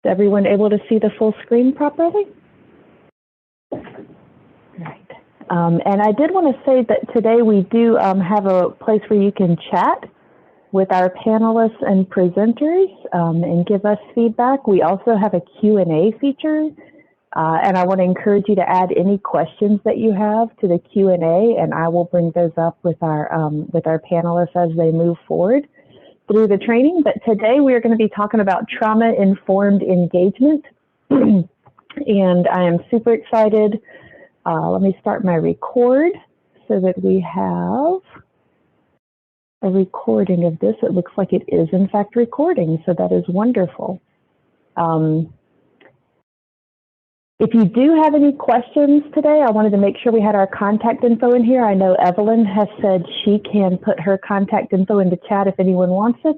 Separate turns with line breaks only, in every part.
everyone able to see the full screen properly? Right. And I did want to say that today we do have a place where you can chat with our panelists and presenters and give us feedback. We also have a Q&A feature, and I want to encourage you to add any questions that you have to the Q&A, and I will bring those up with our panelists as they move forward through the training. But today we are going to be talking about trauma-informed engagement, and I am super excited. Let me start my record so that we have a recording of this. It looks like it is in fact recording, so that is wonderful. If you do have any questions today, I wanted to make sure we had our contact info in here. I know Evelyn has said she can put her contact info in the chat if anyone wants it.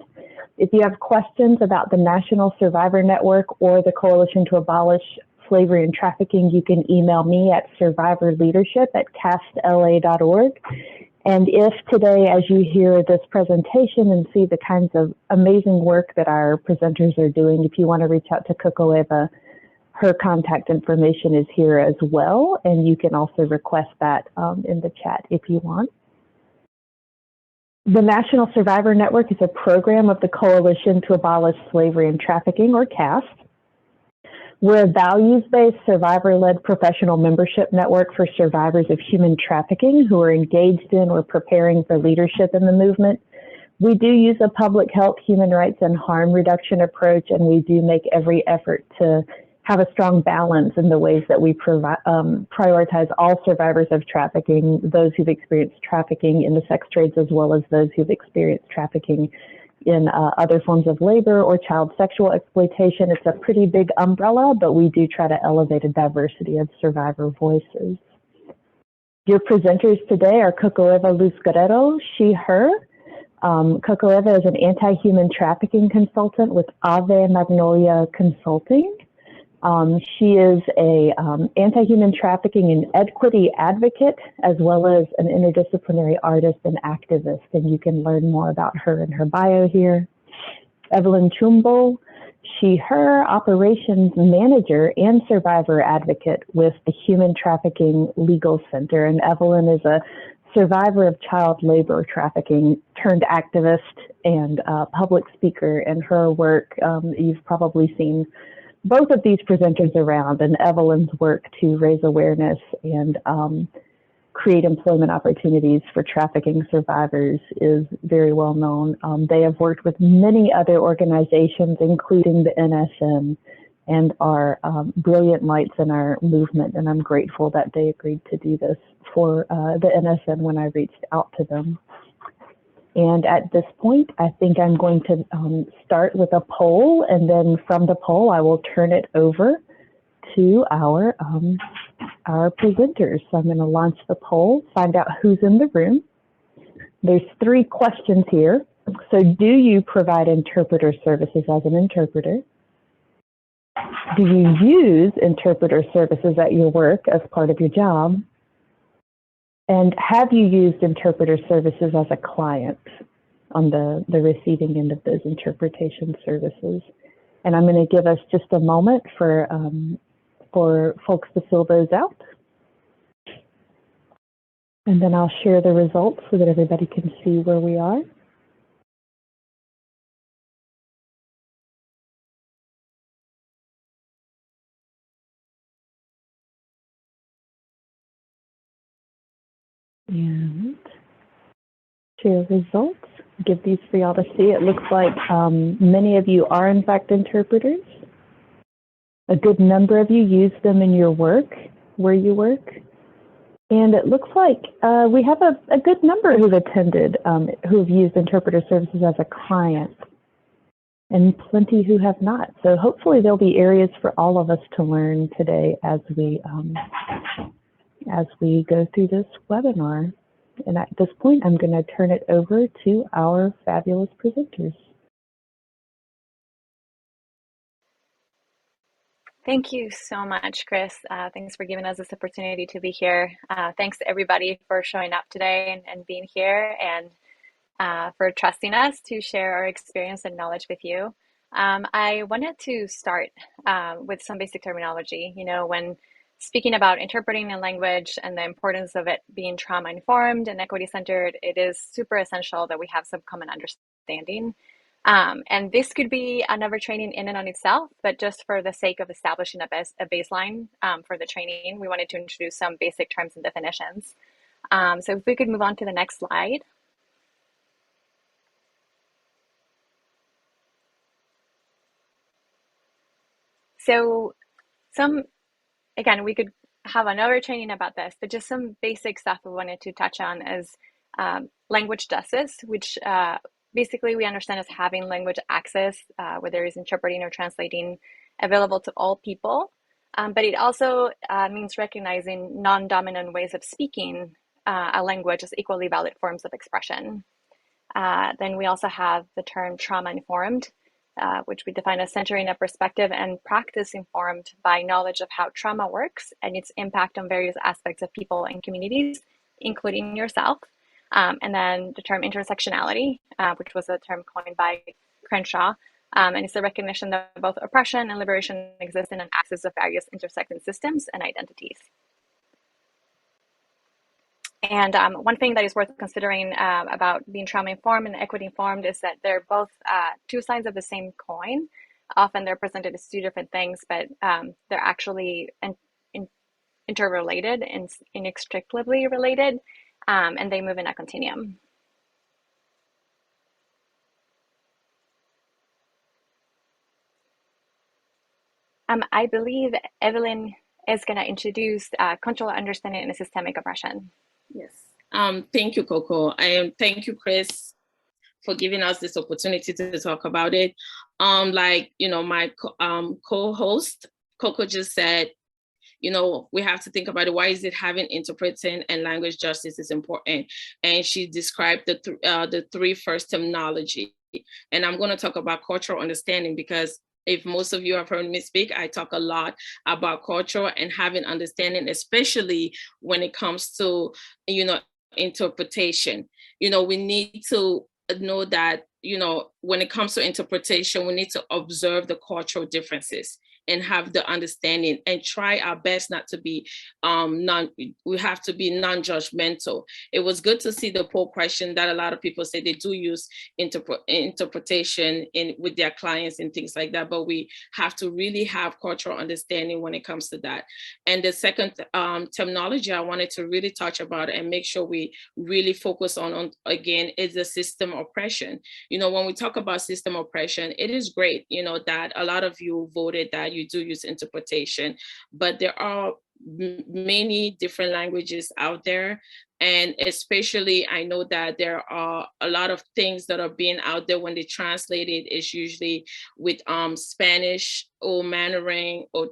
If you have questions about the National Survivor Network or the Coalition to Abolish Slavery and Trafficking, you can email me at survivorleadership@castla.org. And if today, as you hear this presentation and see the kinds of amazing work that our presenters are doing, if you want to reach out to CocoEva, her contact information is here as well, and you can also request that in the chat if you want. The National Survivor Network is a program of the Coalition to Abolish Slavery and Trafficking, or CAST. We're a values-based, survivor-led professional membership network for survivors of human trafficking who are engaged in or preparing for leadership in the movement. We do use a public health, human rights, and harm reduction approach, and we do make every effort to have a strong balance in the ways that we prioritize all survivors of trafficking, those who've experienced trafficking in the sex trades, as well as those who've experienced trafficking in other forms of labor or child sexual exploitation. It's a pretty big umbrella, but we do try to elevate a diversity of survivor voices. Your presenters today are CocoEva LuzGuerrero, she, her. CocoEva is an anti-human trafficking consultant with Ave Magnolia Consulting. She is a anti-human trafficking and equity advocate, as well as an interdisciplinary artist and activist, and you can learn more about her in her bio here. Evelyn Chumbow, she, her, operations manager and survivor advocate with the Human Trafficking Legal Center, and Evelyn is a survivor of child labor trafficking turned activist and public speaker. And her work, you've probably seen both of these presenters around, and Evelyn's work to raise awareness and create employment opportunities for trafficking survivors is very well known. They have worked with many other organizations, including the NSN, and are brilliant lights in our movement, and I'm grateful that they agreed to do this for the NSN when I reached out to them. And at this point, I think I'm going to start with a poll, and then from the poll, I will turn it over to our presenters. So I'm going to launch the poll, find out who's in the room. There's 3 questions here. So do you provide interpreter services as an interpreter? Do you use interpreter services at your work as part of your job? And have you used interpreter services as a client on the receiving end of those interpretation services? And I'm going to give us just a moment for folks to fill those out. And then I'll share the results so that everybody can see where we are. And share results, give these for y'all to see. It looks like many of you are in fact interpreters. A good number of you use them in your work, where you work. And it looks like we have a good number who've attended, who've used interpreter services as a client, and plenty who have not. So hopefully there'll be areas for all of us to learn today as we go through this webinar. And at this point, I'm going to turn it over to our fabulous presenters.
Thank you so much, Chris. Thanks for giving us this opportunity to be here. Thanks to everybody for showing up today and being here, and for trusting us to share our experience and knowledge with you. I wanted to start with some basic terminology. When speaking about interpreting a language and the importance of it being trauma informed and equity centered, it is super essential that we have some common understanding. And this could be another training in and on itself, but just for the sake of establishing a baseline for the training, we wanted to introduce some basic terms and definitions. So if we could move on to the next slide. So again, we could have another training about this, but just some basic stuff we wanted to touch on is language justice, which basically we understand as having language access, whether it's interpreting or translating, available to all people. But it also means recognizing non-dominant ways of speaking a language as equally valid forms of expression. Then we also have the term trauma-informed, which we define as centering a perspective and practice informed by knowledge of how trauma works and its impact on various aspects of people and communities, including yourself. And then the term intersectionality, which was a term coined by Crenshaw, and it's the recognition that both oppression and liberation exist in an axis of various intersecting systems and identities. And one thing that is worth considering about being trauma-informed and equity-informed is that they're both two sides of the same coin. Often they're presented as two different things, but they're actually interrelated and inextricably related, and they move in a continuum. I believe Evelyn is going to introduce cultural understanding and systemic oppression.
Yes. Thank you, Coco. And thank you, Chris, for giving us this opportunity to talk about it. My co-host, Coco, just said, we have to think about it. Why is it having interpreting and language justice is important? And she described the three first terminology. And I'm going to talk about cultural understanding because if most of you have heard me speak, I talk a lot about culture and having understanding, especially when it comes to, interpretation. We need to know that, when it comes to interpretation, we need to observe the cultural differences and have the understanding and try our best not to be we have to be non-judgmental. It was good to see the poll question that a lot of people say they do use interpretation with their clients and things like that, but we have to really have cultural understanding when it comes to that. And the second terminology I wanted to really touch about and make sure we really focus on again is the system oppression. When we talk about system oppression, it is great, that a lot of you voted that you do use interpretation, but there are many different languages out there. And especially, I know that there are a lot of things that are being out there when they translate it, is usually with Spanish or Mandarin or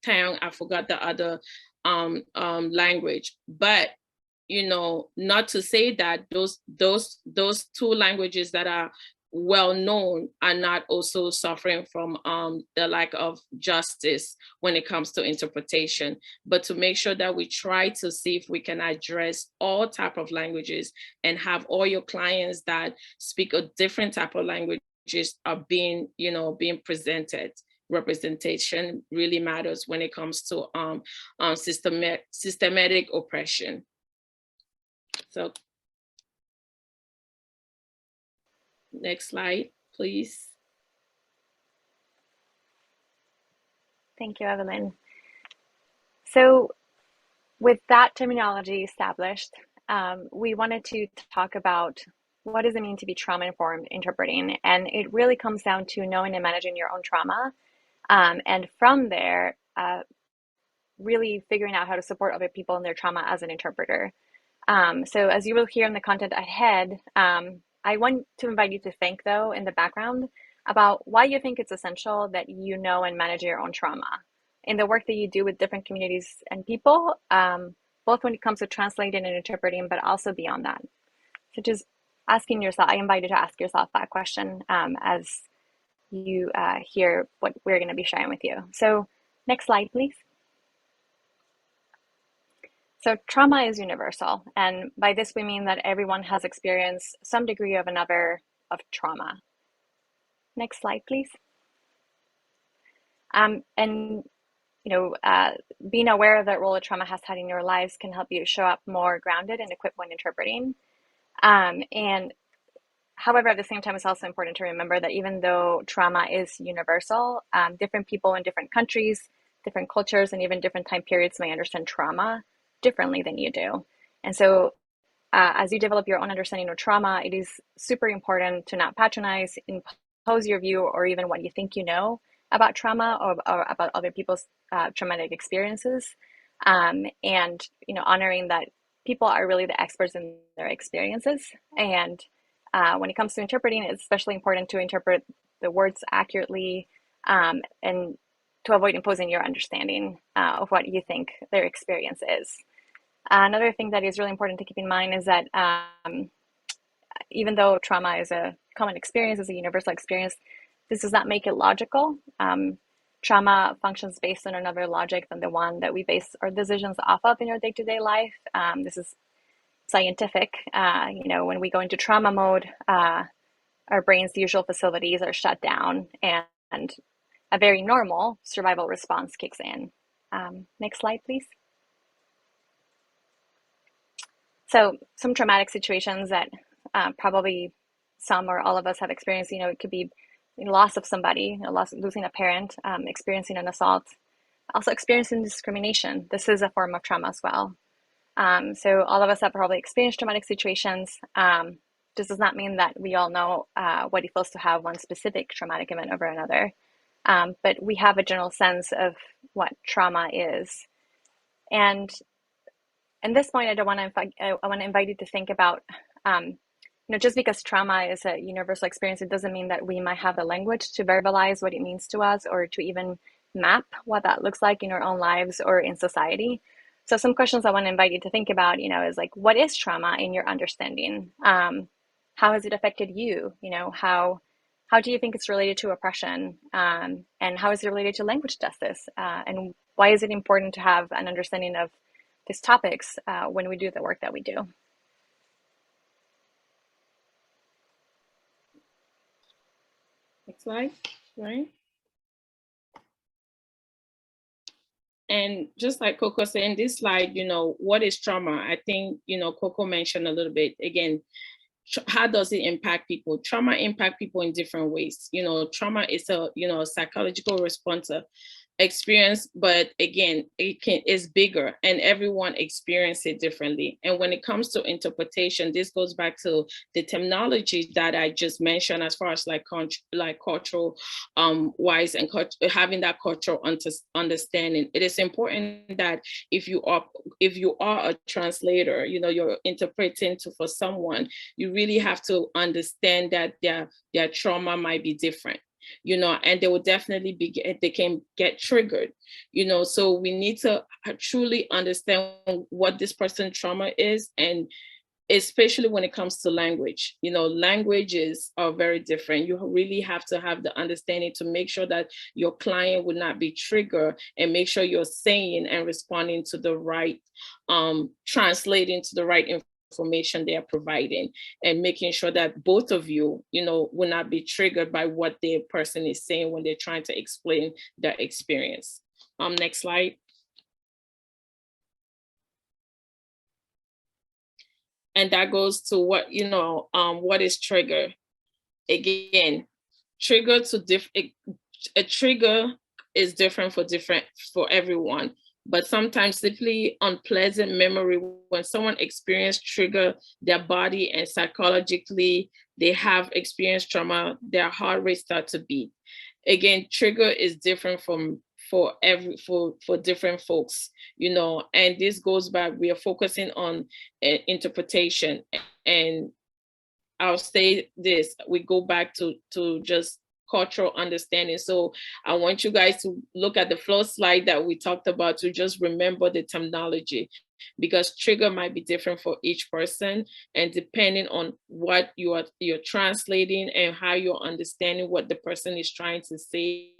Tang. I forgot the other language, but not to say that those two languages that are well known are not also suffering from the lack of justice when it comes to interpretation, but to make sure that we try to see if we can address all type of languages and have all your clients that speak a different type of languages are being presented. Representation really matters when it comes to systematic oppression. So next slide, please.
Thank you, Evelyn. So with that terminology established, we wanted to talk about what does it mean to be trauma-informed interpreting? And it really comes down to knowing and managing your own trauma. And from there, really figuring out how to support other people in their trauma as an interpreter. So as you will hear in the content ahead, I want to invite you to think, though, in the background about why you think it's essential that you know and manage your own trauma in the work that you do with different communities and people, both when it comes to translating and interpreting, but also beyond that. So just asking yourself, I invite you to ask yourself that question as you hear what we're going to be sharing with you. So next slide, please. So trauma is universal, and by this we mean that everyone has experienced some degree of another of trauma. Next slide, please. And being aware of that role that trauma has had in your lives can help you show up more grounded and equipped when interpreting. And however, at the same time, it's also important to remember that even though trauma is universal, different people in different countries, different cultures, and even different time periods may understand trauma differently than you do. And so as you develop your own understanding of trauma, it is super important to not patronize, impose your view, or even what you think you know about trauma or about other people's traumatic experiences. And honoring that people are really the experts in their experiences. And when it comes to interpreting, it's especially important to interpret the words accurately and to avoid imposing your understanding of what you think their experience is. Another thing that is really important to keep in mind is that even though trauma is a common experience, is a universal experience, this does not make it logical. Trauma functions based on another logic than the one that we base our decisions off of in our day-to-day life. This is scientific. When we go into trauma mode, our brain's usual facilities are shut down and a very normal survival response kicks in. Next slide, please. So some traumatic situations that probably some or all of us have experienced, it could be loss of somebody, losing a parent, experiencing an assault, also experiencing discrimination. This is a form of trauma as well. So all of us have probably experienced traumatic situations. This does not mean that we all know what it feels to have one specific traumatic event over another, but we have a general sense of what trauma is. And at this point, I want to invite you to think about, just because trauma is a universal experience, it doesn't mean that we might have the language to verbalize what it means to us or to even map what that looks like in our own lives or in society. So some questions I want to invite you to think about, is like, what is trauma in your understanding? How has it affected you? How do you think it's related to oppression? And how is it related to language justice? And why is it important to have an understanding of these topics when we do the work that we do?
Next slide, right? And just like Coco said in this slide, what is trauma? I think, Coco mentioned a little bit, again, how does it impact people? Trauma impact people in different ways. Trauma is a, psychological response experience, but again, it's bigger and everyone experiences it differently. And when it comes to interpretation, this goes back to the terminology that I just mentioned, as far as like cultural wise and having that cultural understanding. It is important that if you are a translator, you're interpreting for someone, you really have to understand that their trauma might be different. And they will definitely they can get triggered, so we need to truly understand what this person's trauma is, and especially when it comes to language. Languages are very different. You really have to have the understanding to make sure that your client would not be triggered, and make sure you're saying and responding to the right, translating to the right information they are providing, and making sure that both of you, will not be triggered by what the person is saying when they're trying to explain their experience. Next slide. And that goes to what, what is trigger? Again, a trigger is different for everyone. But sometimes simply unpleasant memory, when someone experiences trigger, their body and psychologically, they have experienced trauma, their heart rate starts to beat. Again, trigger is different for different folks, and this goes back, we are focusing on interpretation. And I'll say this, we go back to just cultural understanding. So I want you guys to look at the flow slide that we talked about, to just remember the terminology, because trigger might be different for each person, and depending on what you're translating and how you're understanding what the person is trying to say,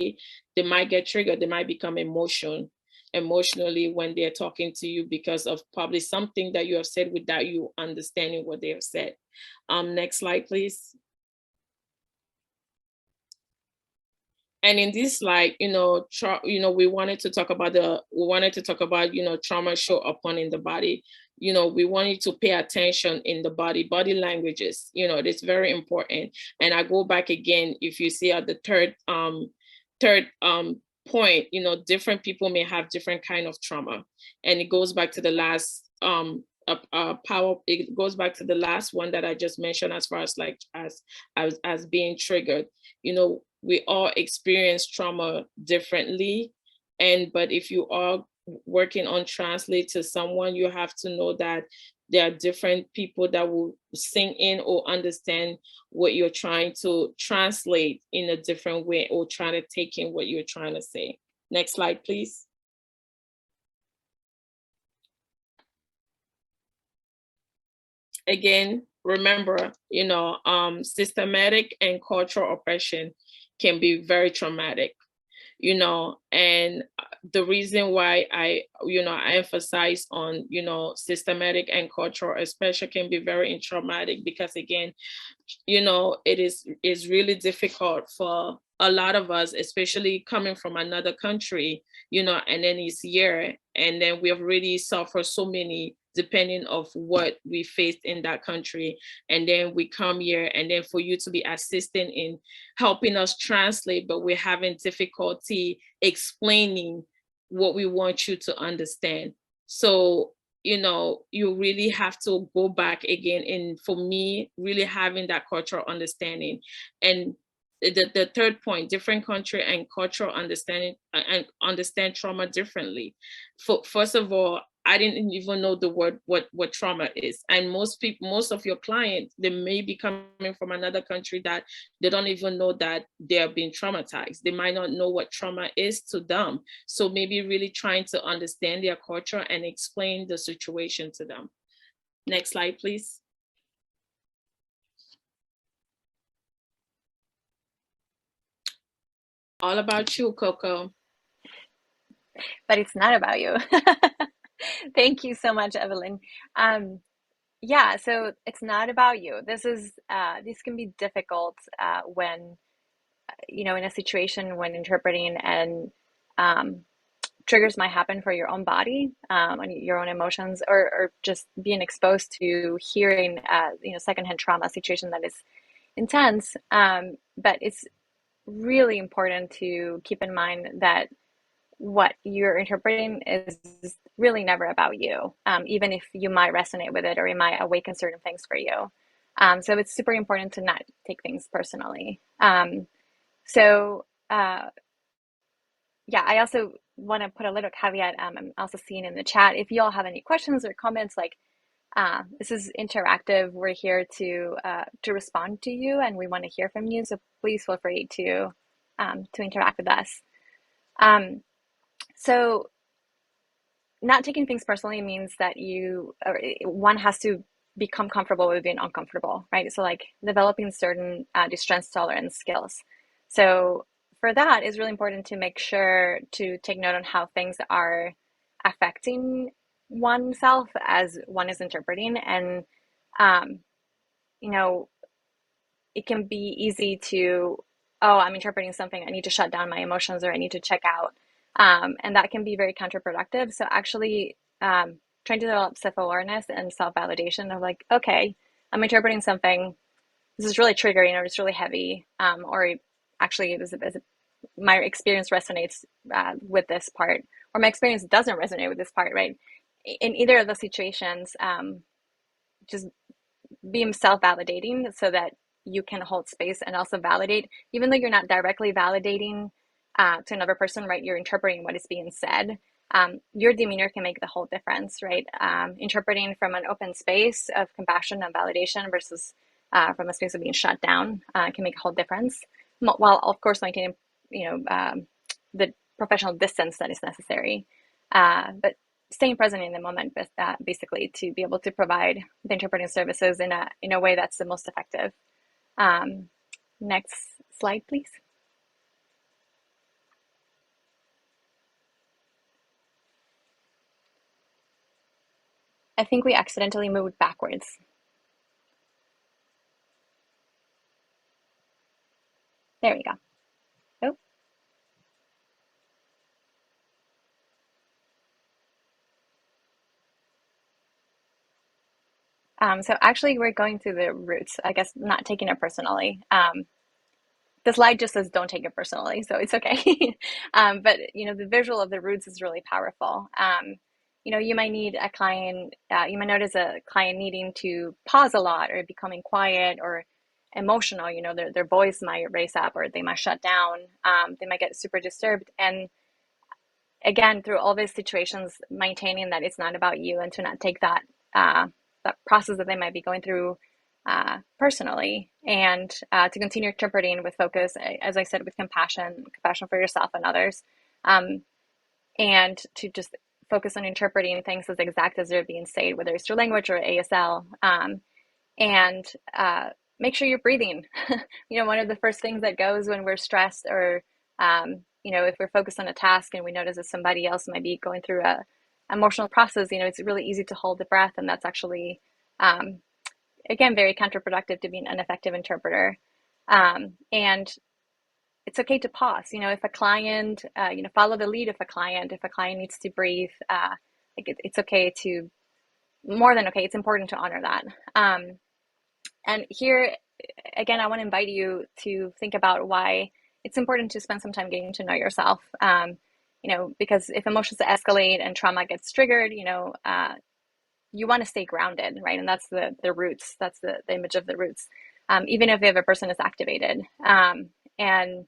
they might get triggered. They might become emotionally when they're talking to you because of probably something that you have said without you understanding what they have said. Next slide, please. And in this slide, we wanted to talk about trauma show upon in the body. We want you to pay attention in the body languages. It's very important. And I go back again, if you see at the third point, different people may have different kind of trauma. And it goes back to the last it goes back to the last one that I just mentioned, as far as like as being triggered. We all experience trauma differently, but if you are working on translate to someone, you have to know that there are different people that will sink in or understand what you're trying to translate in a different way, or try to take in what you're trying to say. Next slide, please. Again, remember, systematic and cultural oppression can be very traumatic, and the reason why I emphasize on, systematic and cultural oppression can be very traumatic, because again, it is really difficult for a lot of us, especially coming from another country, and then it's here, and then we have really suffered so many, depending of what we faced in that country, and then we come here, and then for you to be assisting in helping us translate, but we're having difficulty explaining what we want you to understand. So you really have to go back again, and for me, really having that cultural understanding. And the third point, different country and cultural understanding, and understand trauma differently. First of all, I didn't even know the word what trauma is, and most of your clients, they may be coming from another country that they don't even know that they are being traumatized. They might not know what trauma is to them. So maybe really trying to understand their culture and explain the situation to them. Next slide, please. All about you, Coco.
But it's not about you. Thank you so much, Evelyn. Yeah, so it's not about you. This can be difficult when, in a situation when interpreting, and triggers might happen for your own body, and your own emotions, or just being exposed to hearing, secondhand trauma situation that is intense. But it's really important to keep in mind that what you're interpreting is really never about you, even if you might resonate with it, or it might awaken certain things for you. So it's super important to not take things personally. Yeah, I also want to put a little caveat. I'm also seeing in the chat, if you all have any questions or comments, like, this is interactive. We're here to respond to you, and we want to hear from you. So please feel free to interact with us. So not taking things personally means that one has to become comfortable with being uncomfortable, right? So like developing certain distress tolerance skills. So for that, it's really important to make sure to take note on how things are affecting oneself as one is interpreting. And, it can be easy to, oh, I'm interpreting something, I need to shut down my emotions, or I need to check out. And that can be very counterproductive. So actually trying to develop self-awareness and self-validation of like, okay, I'm interpreting something, this is really triggering, or it's really heavy, or actually my experience resonates with this part, or my experience doesn't resonate with this part, right? In either of the situations, just be self-validating so that you can hold space and also validate, even though you're not directly validating to another person, right? You're interpreting what is being said. Your demeanor can make the whole difference, right? Interpreting from an open space of compassion and validation versus from a space of being shut down can make a whole difference, while of course maintaining, the professional distance that is necessary. But staying present in the moment, basically, to be able to provide the interpreting services in a way that's the most effective. Next slide, please. I think we accidentally moved backwards. There we go. Oh, So actually, we're going through the roots, I guess, not taking it personally. The slide just says don't take it personally, so it's okay. But the visual of the roots is really powerful. You might need a client, you might notice a client needing to pause a lot or becoming quiet or emotional. Their voice might raise up or they might shut down. They might get super disturbed. And again, through all these situations, maintaining that it's not about you and to not take that that process that they might be going through personally, and to continue interpreting with focus, as I said, with compassion for yourself and others, and to just focus on interpreting things as exact as they're being said, whether it's through language or ASL, and make sure you're breathing. One of the first things that goes when we're stressed or if we're focused on a task and we notice that somebody else might be going through a emotional process, it's really easy to hold the breath, and that's actually again very counterproductive to being an effective interpreter. And it's okay to pause. If a client, follow the lead. If a client needs to breathe, it's okay to, more than okay, it's important to honor that. And here, again, I want to invite you to think about why it's important to spend some time getting to know yourself. Because if emotions escalate and trauma gets triggered, you want to stay grounded, right? And that's the roots. That's the image of the roots, even if the other person is activated. And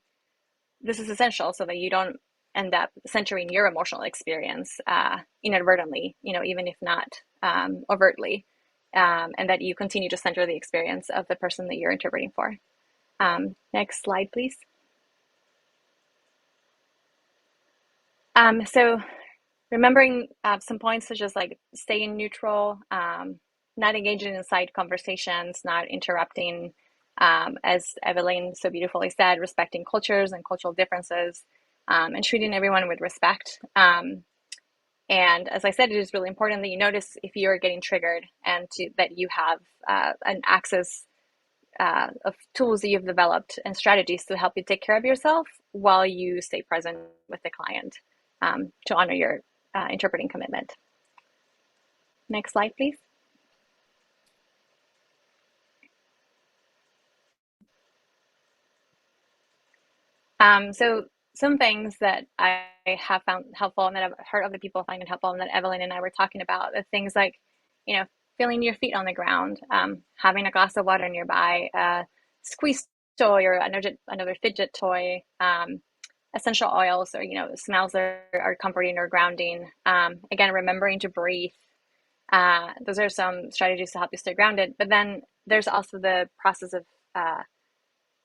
this is essential so that you don't end up centering your emotional experience inadvertently, even if not overtly, and that you continue to center the experience of the person that you're interpreting for. Next slide, please. So remembering some points such as like staying neutral, not engaging in side conversations, not interrupting, as Evelyn so beautifully said, respecting cultures and cultural differences, and treating everyone with respect. And as I said, it is really important that you notice if you're getting triggered and that you have an access of tools that you've developed and strategies to help you take care of yourself while you stay present with the client, to honor your interpreting commitment. Next slide, please. So some things that I have found helpful and that I've heard other people finding helpful and that Evelyn and I were talking about are things like, feeling your feet on the ground, having a glass of water nearby, a squeeze toy or another fidget toy, essential oils or, smells that are comforting or grounding. Again, remembering to breathe. Those are some strategies to help you stay grounded. But then there's also the process of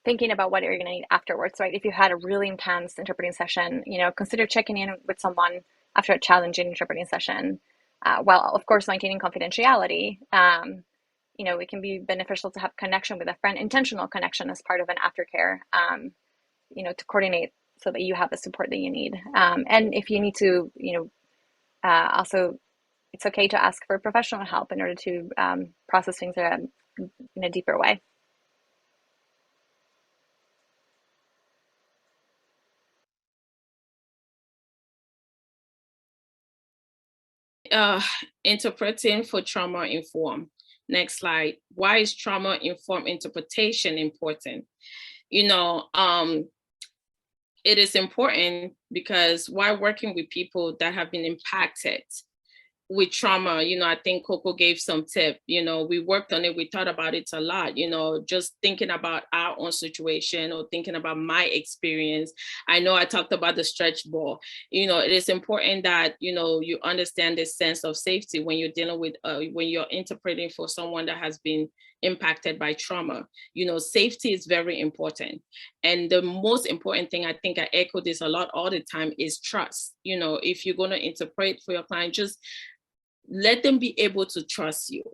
thinking about what you're going to need afterwards, right? If you had a really intense interpreting session, consider checking in with someone after a challenging interpreting session, while of course maintaining confidentiality. It can be beneficial to have connection with a friend, intentional connection as part of an aftercare, to coordinate so that you have the support that you need. And if you need to, also, it's okay to ask for professional help in order to process things in a deeper way.
Interpreting for trauma-informed. Next slide. Why is trauma-informed interpretation important? It is important because while working with people that have been impacted with trauma, I think Coco gave some tip, we worked on it, we thought about it a lot, just thinking about our own situation or thinking about my experience. I know I talked about the stretch ball. It is important that, you understand this sense of safety when you're dealing with, when you're interpreting for someone that has been impacted by trauma. Safety is very important. And the most important thing, I think I echo this a lot all the time, is trust. If you're going to interpret for your client, just let them be able to trust you,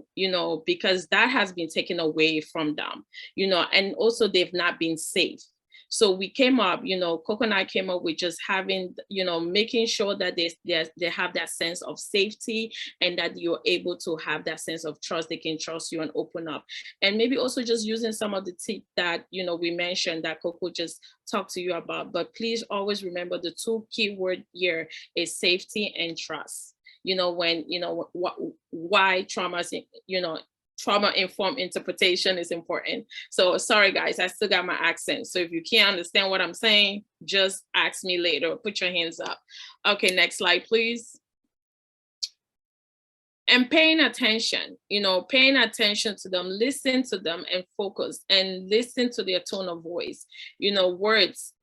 because that has been taken away from them, and also they've not been safe. So we came up, Coco and I came up with just having, making sure that they have that sense of safety and that you're able to have that sense of trust. They can trust you and open up. And maybe also just using some of the tips that, we mentioned that Coco just talked to you about. But please always remember the two key words here is safety and trust. When, why trauma is, trauma-informed interpretation is important. So sorry guys, I still got my accent. So if you can't understand what I'm saying, just ask me later, put your hands up. Okay, next slide, please. And paying attention, paying attention to them, listen to them and focus and listen to their tone of voice. Words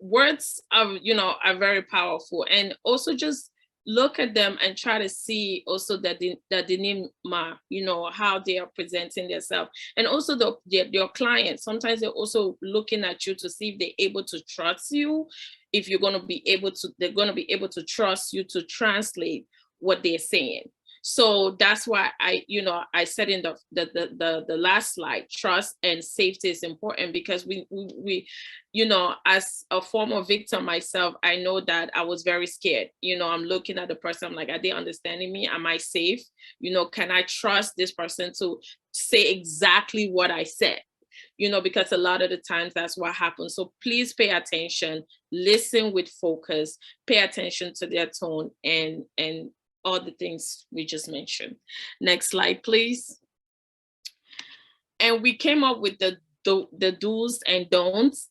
are very powerful. And also just look at them and try to see also that the denima, how they are presenting themselves. And also your clients, sometimes they're also looking at you to see if they're able to trust you, if they're going to be able to trust you to translate what they're saying. So that's why I said in the last slide, trust and safety is important, because we as a former victim myself, I know that I was very scared. I'm looking at the person, I'm like, are they understanding me? Am I safe? Can I trust this person to say exactly what I said? Because a lot of the times that's what happens. So please pay attention, listen with focus, pay attention to their tone and all the things we just mentioned. Next slide, please. And we came up with the do's and don'ts,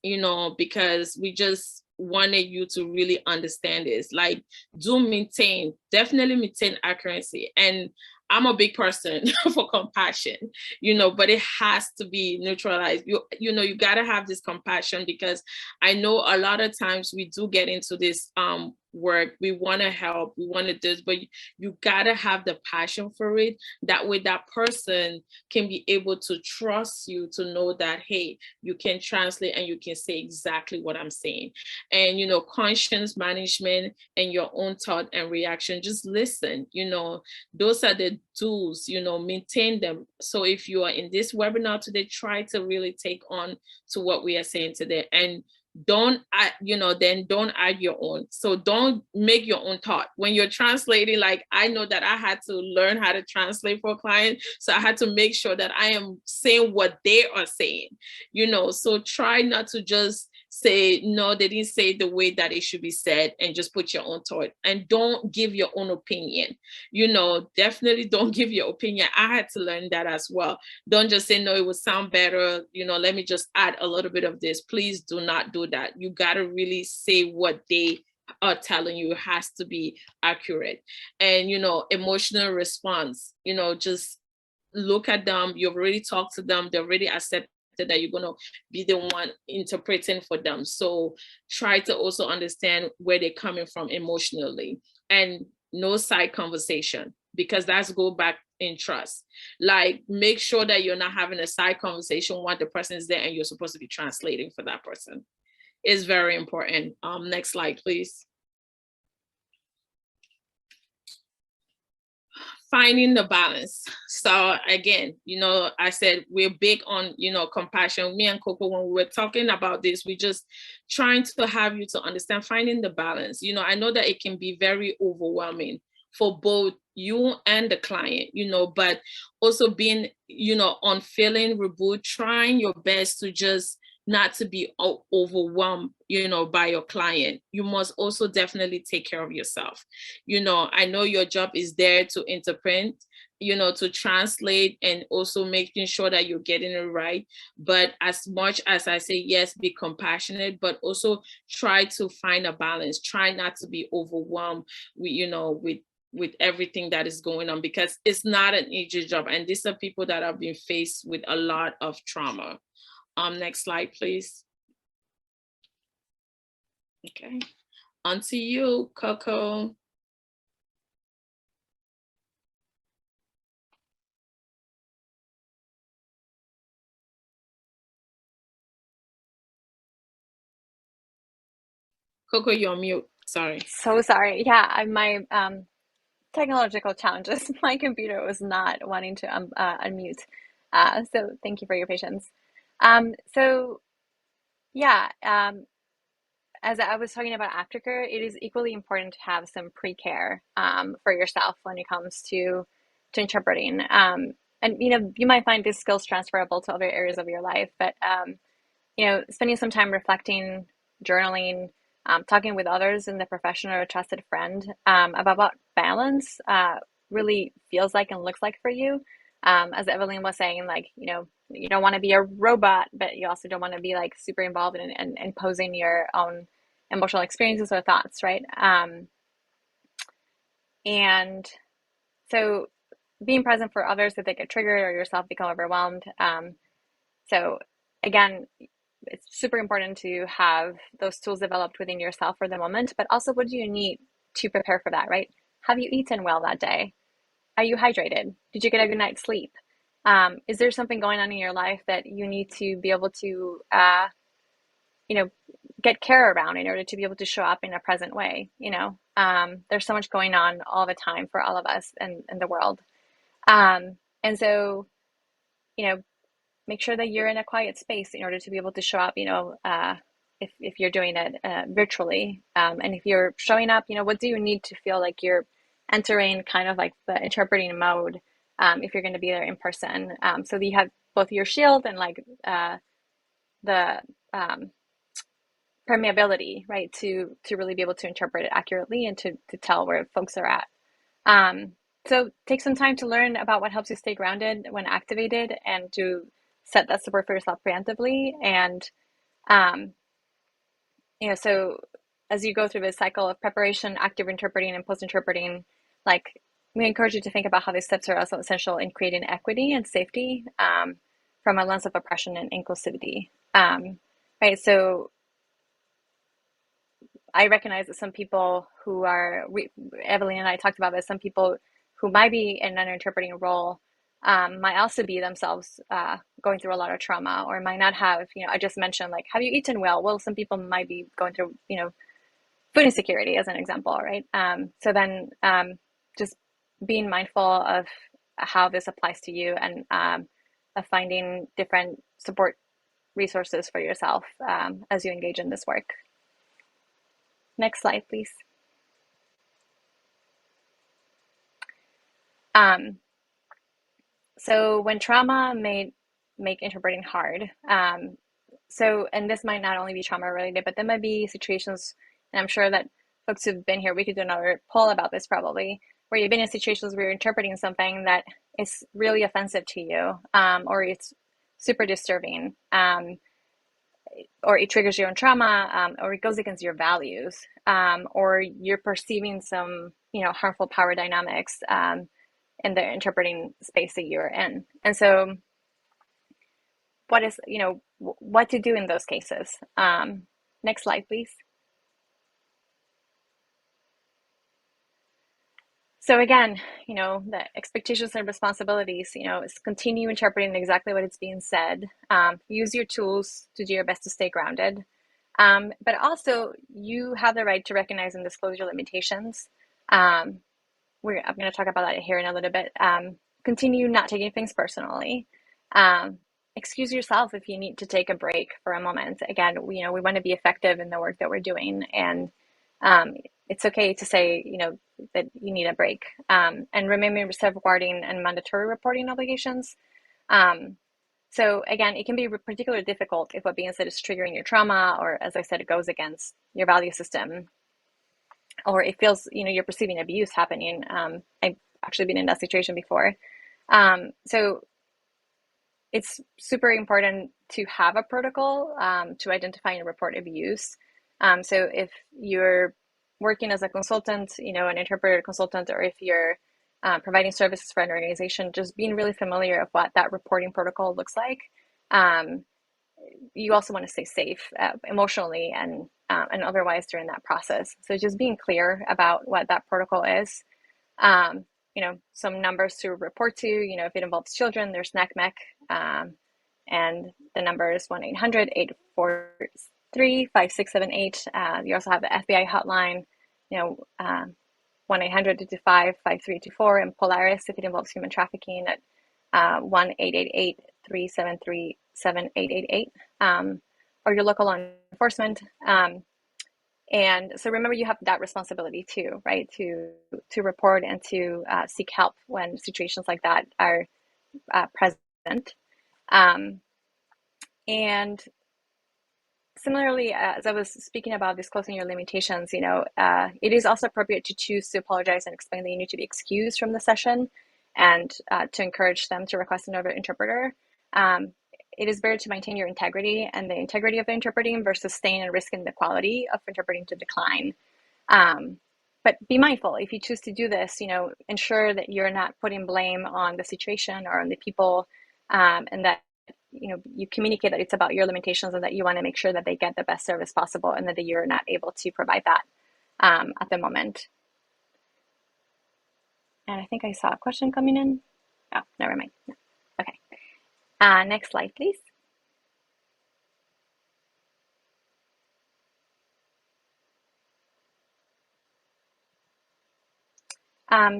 because we just wanted you to really understand this. Like, definitely maintain accuracy. And I'm a big person for compassion, but it has to be neutralized. You got to have this compassion, because I know a lot of times we do get into this work. We want to help, we want to do this, but you got to have the passion for it. That way that person can be able to trust you, to know that, hey, you can translate and you can say exactly what I'm saying. And, conscience management and your own thought and reaction, just listen, those are the tools, maintain them. So if you are in this webinar today, try to really take on to what we are saying today, and don't add your own. So don't make your own thought when you're translating. Like, I know that I had to learn how to translate for a client, so I had to make sure that I am saying what they are saying, so try not to just say, no, they didn't say it the way that it should be said, and just put your own thought, and don't give your own opinion. Definitely don't give your opinion. I had to learn that as well. Don't just say, no, it would sound better, let me just add a little bit of this. Please do not do that. You got to really say what they are telling you. It has to be accurate. And emotional response, just look at them. You've already talked to them, they already accepted that you're going to be the one interpreting for them. So try to also understand where they're coming from emotionally, and no side conversation, because that's go back in trust. Like, make sure that you're not having a side conversation while the person is there and you're supposed to be translating for that person. It's very important. Next slide, please. Finding the balance. So again, I said we're big on, compassion. Me and Coco, when we were talking about this, we just trying to have you to understand finding the balance. I know that it can be very overwhelming for both you and the client, but also being, on feeling reboot, trying your best to just not to be overwhelmed, by your client. You must also definitely take care of yourself. I know your job is there to interpret, to translate, and also making sure that you're getting it right. But as much as I say, yes, be compassionate, but also try to find a balance. Try not to be overwhelmed with everything that is going on, because it's not an easy job. And these are people that have been faced with a lot of trauma. Next slide, please. Okay, on to you, Coco. Coco, you're on mute. Sorry.
So sorry. Yeah, my technological challenges. My computer was not wanting to unmute. So thank you for your patience. So yeah, as I was talking about aftercare, it is equally important to have some pre-care for yourself when it comes to interpreting. And you might find these skills transferable to other areas of your life, but spending some time reflecting, journaling, talking with others in the profession or a trusted friend about what balance really feels like and looks like for you As Evelyn was saying, like, you don't want to be a robot, but you also don't want to be like super involved in imposing your own emotional experiences or thoughts, right? And so being present for others if they get triggered or yourself become overwhelmed. So again, it's super important to have those tools developed within yourself for the moment, but also what do you need to prepare for that, right? Have you eaten well that day? Are you hydrated? Did you get a good night's sleep? Is there something going on in your life that you need to be able to, get care around in order to be able to show up in a present way? There's so much going on all the time for all of us in the world. And so, make sure that you're in a quiet space in order to be able to show up, if you're doing it virtually. And if you're showing up, what do you need to feel like you're entering kind of like the interpreting mode if you're going to be there in person, so that you have both your shield and like the permeability, right, to really be able to interpret it accurately and to tell where folks are at. So take some time to learn about what helps you stay grounded when activated and to set that support for yourself preemptively. And, so as you go through this cycle of preparation, active interpreting, and post-interpreting, like, we encourage you to think about how these steps are also essential in creating equity and safety from a lens of oppression and inclusivity. Right, so I recognize that some people who are, Evelyn and I talked about this, some people who might be in an interpreting role might also be themselves going through a lot of trauma, or might not have, I just mentioned, like, have you eaten well? Well, some people might be going through, food insecurity as an example, right? So then just being mindful of how this applies to you and of finding different support resources for yourself as you engage in this work. Next slide, please. So when trauma may make interpreting hard, and this might not only be trauma related, but there might be situations, and I'm sure that folks who've been here, we could do another poll about this probably, where you've been in situations where you're interpreting something that is really offensive to you, or it's super disturbing, or it triggers your own trauma, or it goes against your values, or you're perceiving some, harmful power dynamics in the interpreting space that you're in. And so what to do in those cases? Next slide, please. So again, the expectations and responsibilities, is continue interpreting exactly what it's being said. Use your tools to do your best to stay grounded. But also, you have the right to recognize and disclose your limitations. I'm going to talk about that here in a little bit. Continue not taking things personally. Excuse yourself if you need to take a break for a moment. Again, we want to be effective in the work that we're doing, and it's okay to say, that you need a break. And remember safeguarding and mandatory reporting obligations. So again, it can be particularly difficult if what being said is triggering your trauma, or, as I said, it goes against your value system, or it feels, you're perceiving abuse happening. I've actually been in that situation before. So it's super important to have a protocol to identify and report abuse. So if you're working as a consultant, an interpreter consultant, or if you're providing services for an organization, just being really familiar of what that reporting protocol looks like. You also want to stay safe emotionally and otherwise during that process. So just being clear about what that protocol is. Some numbers to report to, if it involves children, there's NACMEC, and the number is 1-800-843-5678. You also have the FBI hotline, 1-800-225-5324, and Polaris if it involves human trafficking at 1-888-373-7888, or your local law enforcement. And so remember, you have that responsibility too, right? To report and to seek help when situations like that are present. And similarly, as I was speaking about disclosing your limitations, it is also appropriate to choose to apologize and explain that you need to be excused from the session and to encourage them to request another interpreter. It is better to maintain your integrity and the integrity of the interpreting versus staying and risking the quality of interpreting to decline. But be mindful, if you choose to do this, ensure that you're not putting blame on the situation or on the people, and that you communicate that it's about your limitations and that you want to make sure that they get the best service possible and that you're not able to provide that at the moment. And I think I saw a question coming in. Oh, never mind. Okay. Next slide, please.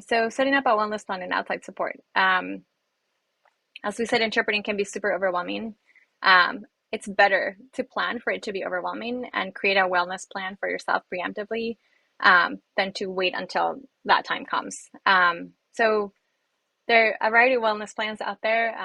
So setting up a wellness plan and outside support. As we said, interpreting can be super overwhelming. It's better to plan for it to be overwhelming and create a wellness plan for yourself preemptively than to wait until that time comes. So there are a variety of wellness plans out there,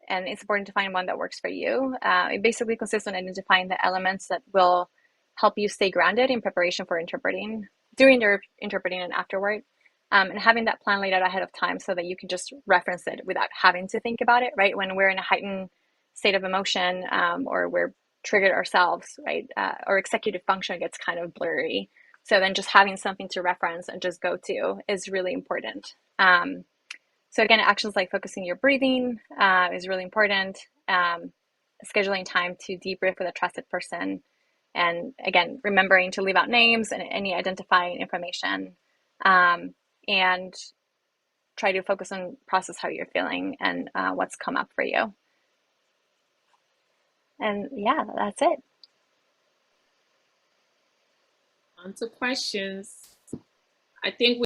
and it's important to find one that works for you. It basically consists on identifying the elements that will help you stay grounded in preparation for interpreting, during your interpreting and afterward. And having that plan laid out ahead of time so that you can just reference it without having to think about it, right? When we're in a heightened state of emotion or we're triggered ourselves, right? Our executive function gets kind of blurry. So then just having something to reference and just go to is really important. So again, actions like focusing your breathing is really important. Scheduling time to debrief with a trusted person. And again, remembering to leave out names and any identifying information. And try to focus on process how you're feeling and what's come up for you. And yeah, that's it.
On to questions. I think